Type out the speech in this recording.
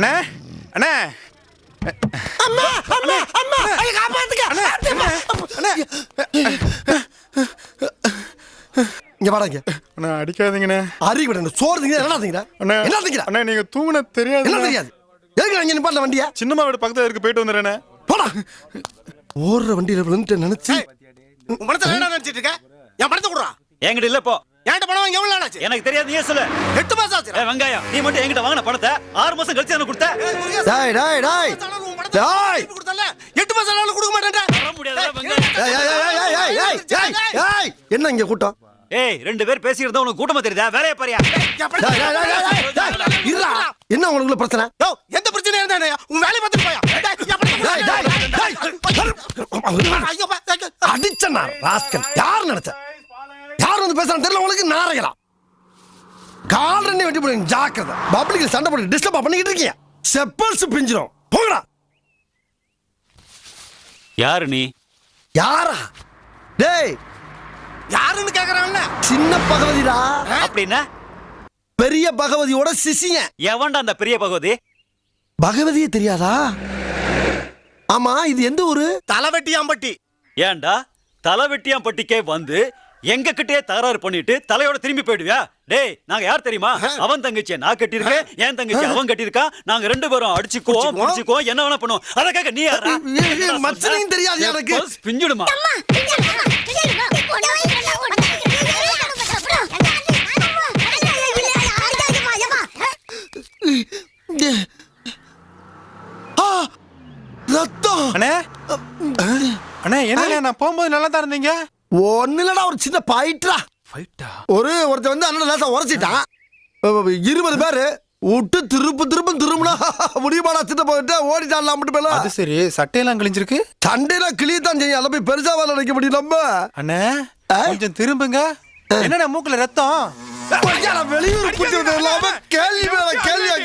அண்ணே அண்ணே அம்மா அம்மா அம்மா ஐய காப்பாத்துங்க அண்ணே இங்க வாடங்க அண்ணா அடிக்காதீங்கண்ணே. அறி விடுங்க சோறு திங்க என்ன திங்கற அண்ணே என்ன திங்கற அண்ணே நீங்க தூங்குன தெரியாது. என்ன தெரியாது எதுக்கு அங்க நிப்பாட்ல வண்டியா சின்னம்மா வீடு பக்கத்துல இருக்கு போயிட்டு வந்துறேனே. போடா ஓடுற வண்டியில விழுந்துட்டு நினைச்சு உன் பணத்தை என்ன நினைச்சிட்டு இருக்க? என் பணத்தை குடுறா. என்கிட்ட இல்ல போ. என்கிட்ட பணம் வாங்கி எவ்வளவு நாள் ஆச்சு? எனக்கு தெரியாது நீ சொல்லு. 8 மாசம் ஆச்சு. வெங்காயம் நீ மட்டும் என்கிட்ட வாங்கின பணத்தை 6 மாசம் கழிச்சு எனக்கு கொடுத்த. டேய் டேய் டேய் டேய் கொடுத்தல 8 மாசம் நாள் கொடுக்க மாட்டேன்டா. வர முடியாத வெங்காயம். ஏய் ஏய் ஏய் ஏய் ஏய் ஏய் என்ன இங்க கூட்டம் ஏய் ரெண்டு பேர் பேசிக்கிறதா உனக்கு கூட்டமா தெரியுதா? வேலைய பாரியா. டேய் டேய் டேய் டேய் இருடா என்ன உங்களுக்கு பிரச்சனை யோ எந்த பிரச்சனை இருந்தானே உன் வேலைய பார்த்துட்டு போயா. டேய் டேய் டேய் ஐயோ அடிச்சனா ராஸ்கல் யார் நினைச்ச யார் வந்து பேசுறான்னு தெரியல உங்களுக்கு நாரையலாம் கால் ரெண்டு வெட்டி போடுங்க ஜாக்கிரதை பப்ளிக்ல சண்டை போட்டு டிஸ்டர்ப் பண்ணிக்கிட்டு இருக்கீங்க செப்பல்ஸ் பிஞ்சிரும் போங்கடா யாரு நீ? யாரா டேய் யாருன்னு கேக்குறான்ல சின்ன பகவதிடா அப்படின்னா பெரிய பகவதியோட சிசியன் எவன்டா அந்த பெரிய பகவதி? பகவதியே தெரியாதா ஆமா இது எந்த ஊரு தலைவெட்டியாம்பட்டி. ஏன்டா தலைவெட்டியாம்பட்டிக்கே வந்து எங்க கிட்டே தகராறு பண்ணிட்டு தலையோட திரும்பி போயிடுவியா? டேய் நாங்க யார் தெரியுமா? அவன் தங்கச்சியை நான் கட்டியிருக்கேன், என் தங்கச்சி அவன் கட்டியிருக்கா. நாங்க ரெண்டு பேரும் அடிச்சுக்குவோம் புடிச்சுக்குவோம் என்ன வேணா பண்ணுவோம். அத கேட்க நீ யாரா? மச்சனையும் தெரியாது எனக்கு பிஞ்சுடுமா? ரத்தம் அண்ணே அண்ணே என்னண்ணே நான் போகும்போது நல்லா தான் இருந்தீங்க. ஒண்ணு இல்லடா ஒரு சின்ன பாயிட்டா ஃபைட்டா ஒருத்தன் வந்து அண்ணன் லேசா உரைச்சிட்டான் 20 பேரு விட்டு திரும்புனா முடியுமாடா சின்ன போயிட்டு ஓடிட்டான்லாம் மட்டும் பேல அது சரி சட்டையெல்லாம் கிழிஞ்சிருக்கு. சண்டையில கிளியத்தான் செய்யும் அதை போய் பெருசா வேலை நினைக்க முடியும் நம்ம அண்ணே கொஞ்சம் திரும்புங்க. என்னடா மூக்குல ரத்தம்? வெளியூர் புத்தி இல்லாம கேள்வி மேல கேள்வியா